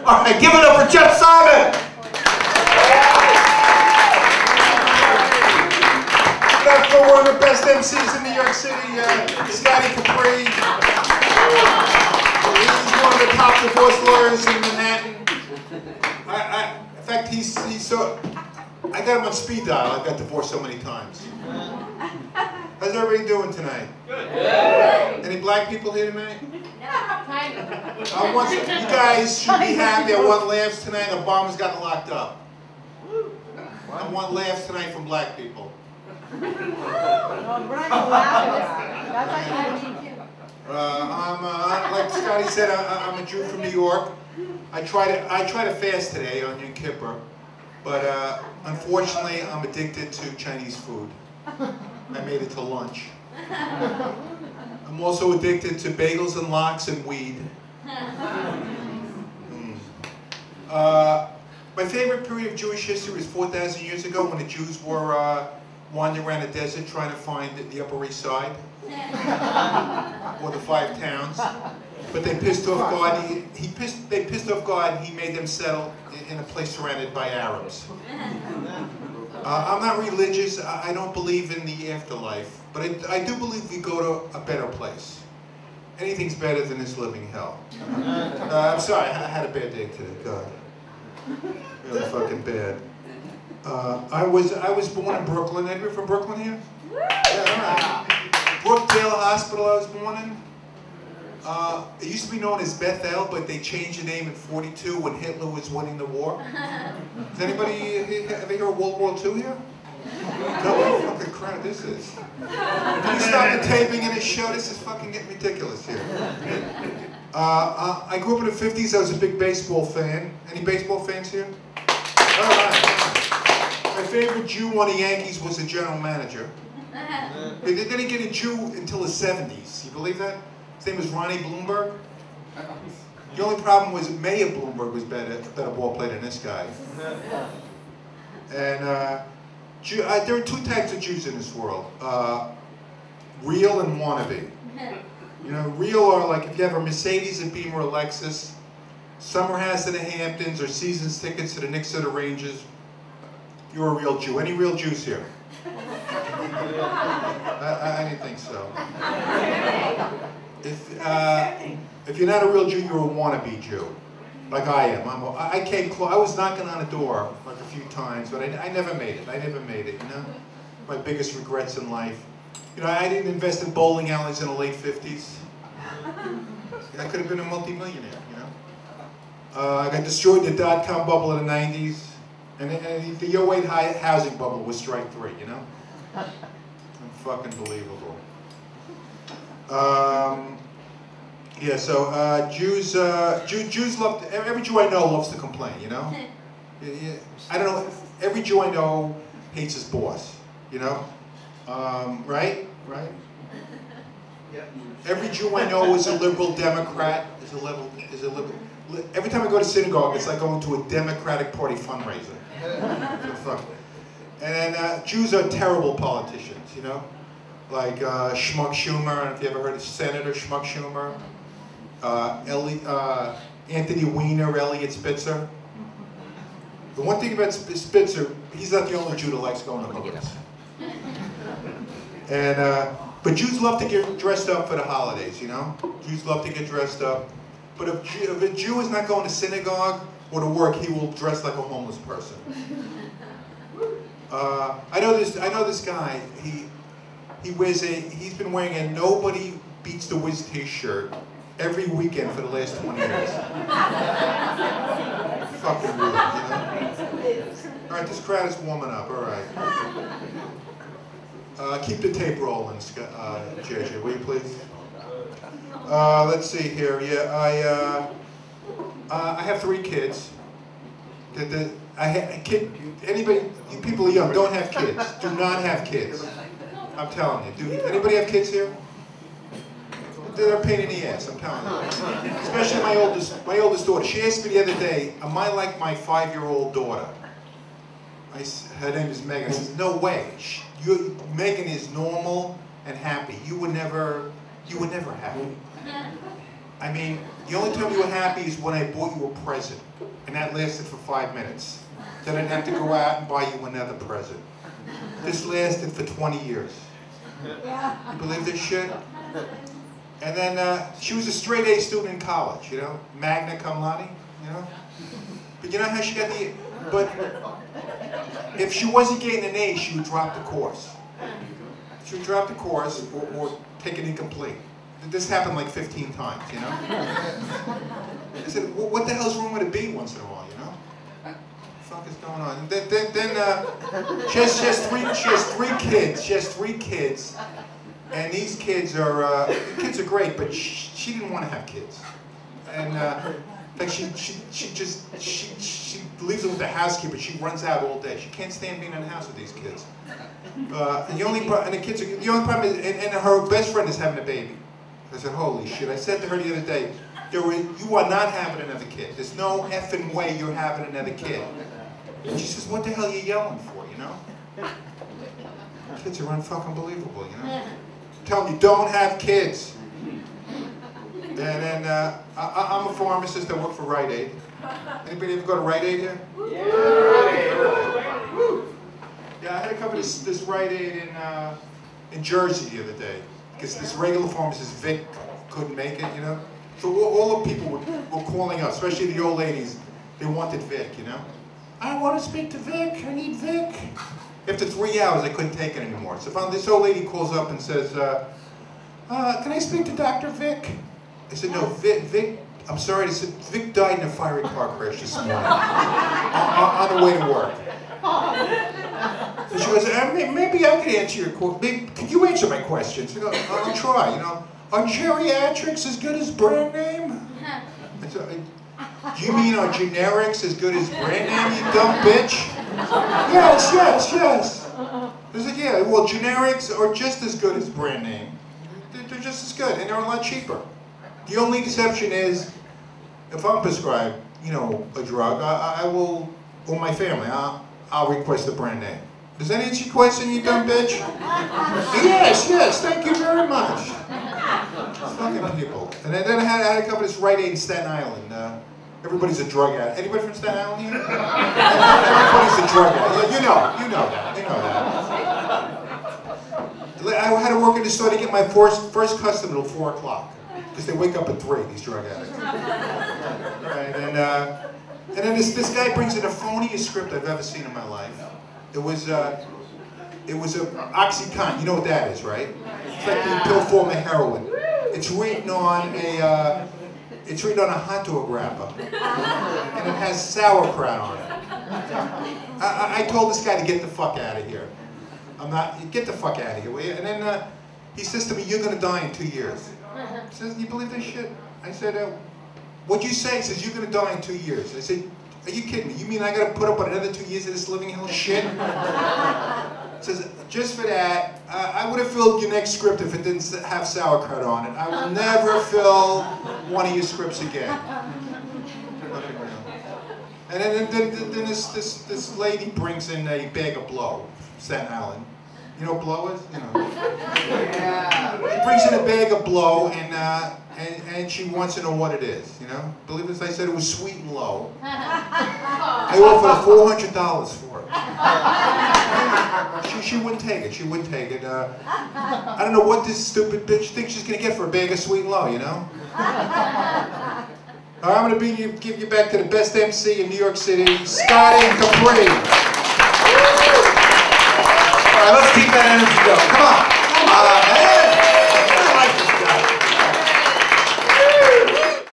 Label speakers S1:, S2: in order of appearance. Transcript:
S1: All right, give it up for Jeff Simon. That's for one of the best MCs in New York City, Scotty Capri. He's one of the top divorce lawyers in Manhattan. In fact, he's so. I got him on speed dial. I got divorced so many times. How's everybody doing tonight? Good. Any black people here tonight? You guys should be happy. I want laughs tonight. Obama's gotten locked up. I want laughs tonight from black people. Like Scotty said, I'm a Jew from New York. I try to fast today on Yom Kippur, but unfortunately, I'm addicted to Chinese food. I made it to lunch. I'm also addicted to bagels and lox and weed. My favorite period of Jewish history is 4,000 years ago when the Jews were wandering around the desert trying to find the Upper East Side or the 5 towns. But they pissed off God. They pissed off God and he made them settle in a place surrounded by Arabs. I'm not religious. I don't believe in the afterlife. But I do believe we go to a better place. Anything's better than this living hell. I'm sorry, I had a bad day today. God. Really fucking bad. I was born in Brooklyn. Anybody from Brooklyn here? Yeah, Brookdale Hospital I was born in. It used to be known as Bethel, but they changed the name in '42 when Hitler was winning the war. Does anybody ever hear of World War II here? No, what fucking crap this is. Can you stop the taping in this show? This is fucking getting ridiculous here. I grew up in the '50s. I was a big baseball fan. Any baseball fans here? All right. My favorite Jew on the Yankees was the general manager. They didn't get a Jew until the '70s. You believe that? His name was Ronnie Bloomberg. The only problem was Mayor Bloomberg was better ball player than this guy. And there are 2 types of Jews in this world: real and wannabe. You know, real are like if you have a Mercedes, a Beamer, a Lexus, summer house in the Hamptons, or seasons tickets to the Knicks or the Rangers. You're a real Jew. Any real Jews here? I didn't think so. If you're not a real Jew, you're a wannabe Jew, like I am. I came close. I was knocking on a door like a few times, but I never made it. I never made it. You know, my biggest regrets in life. You know, I didn't invest in bowling alleys in the late '50s. I could have been a multi-millionaire. You know, I got destroyed in the dot-com bubble in the '90s, and the 08 housing bubble was strike 3. You know, unfucking believable. Yeah, so Jews love to, every Jew I know loves to complain, you know? I don't know, every Jew I know hates his boss, you know? Right? Right? Every Jew I know is a liberal Democrat, is a liberal. Every time I go to synagogue, it's like going to a Democratic Party fundraiser. And Jews are terrible politicians, you know? Like Schmuck Schumer, I don't know if you ever heard of Senator Schmuck Schumer. Anthony Weiner, Elliot Spitzer. The one thing about Spitzer, he's not the only Jew that likes going to movies. And but Jews love to get dressed up for the holidays, you know. Jews love to get dressed up. But if a Jew is not going to synagogue or to work, he will dress like a homeless person. I know this guy. He's been wearing a Nobody Beats the Wiz t-shirt every weekend for the last 20 years. Fucking weird, you know? All right, this crowd is warming up, all right. Keep the tape rolling, JJ, will you please? Let's see here, yeah, I have 3 kids. Anybody, you people young, don't have kids. Do not have kids. I'm telling you. Anybody have kids here? They're a pain in the ass, I'm telling you. Especially my oldest daughter. She asked me the other day, am I like my 5-year-old daughter? Her name is Megan. I said, no way. Megan is normal and happy. You would never have me. I mean, the only time you were happy is when I bought you a present, and that lasted for 5 minutes. Then I'd have to go out and buy you another present. This lasted for 20 years. You believe this shit? And then she was a straight A student in college, you know, magna cum laude, you know. But you know how she got the? But if she wasn't getting an A, she would drop the course. She would drop the course or take it incomplete. This happened like 15 times, you know. I said, what the hell's wrong with a B once in a while, you know? What the fuck is going on? And then she has three kids. She has 3 kids. And these kids are great, but she didn't want to have kids. And like she leaves them with the housekeeper. She runs out all day. She can't stand being in the house with these kids. And the only problem is, and her best friend is having a baby. I said, holy shit. I said to her the other day, you are not having another kid. There's no effing way you're having another kid. And she says, what the hell are you yelling for, you know? Kids are unfucking believable, you know? I'm telling you, don't have kids. And then I'm a pharmacist. I work for Rite Aid. Anybody ever go to Rite Aid here? Yeah, I had to cover this Rite Aid in Jersey the other day. Because this regular pharmacist, Vic, couldn't make it, you know? So all the people were calling up, especially the old ladies. They wanted Vic, you know? I want to speak to Vic. I need Vic. After 3 hours, I couldn't take it anymore. So finally, this old lady calls up and says, can I speak to Dr. Vic? I said, no, Vic, I'm sorry. I said, Vic died in a fiery car crash this morning on the way to work. So she goes, maybe I could answer your question. Could you answer my questions? I go, I'll try, you know. Are geriatrics as good as brand name? I said, do you mean are generics as good as brand name, you dumb bitch? Yes. I said, yeah, well, generics are just as good as brand name. They're just as good, and they're a lot cheaper. The only exception is, if I'm prescribed, you know, a drug, I will, or my family, I'll request the brand name. Does that answer your question, you dumb bitch? Yes, thank you very much. Fucking people. And then I had to cover this Rite Aid in Staten Island. Everybody's a drug addict. Anybody from Staten Island here? Everybody's a drug addict. You know that. I had to work in the store to get my first customer till 4 o'clock. Because they wake up at 3, these drug addicts. Right, and then this guy brings in the phoniest script I've ever seen in my life. It was a Oxycontin. You know what that is, right? It's like the pill form of heroin. It's written on a hot dog wrapper, and it has sauerkraut on it. I told this guy to get the fuck out of here. Get the fuck out of here, will you? And then he says to me, "You're gonna die in 2 years." He says, "You believe this shit?" I said, "What'd you say?" He says, "You're gonna die in 2 years." I said, "Are you kidding me? You mean I gotta put up with another 2 years of this living hell shit?" He says, "Just for that, I would have filled your next script if it didn't have sauerkraut on it. I will never fill one of your scripts again." And then this lady brings in a bag of blow, Staten Island. You know what blow is? You know. Yeah. He brings in a bag of blow, and she wants to know what it is. You know. Believe this, I said it was sweet and low. I offered her $400 for it. She wouldn't take it. She wouldn't take it. I don't know what this stupid bitch thinks she's gonna get for a bag of sweet and low. You know. All right, I'm gonna give you back to the best MC in New York City, Scotty Capri. All right, let's keep that energy going. Come on. Hey.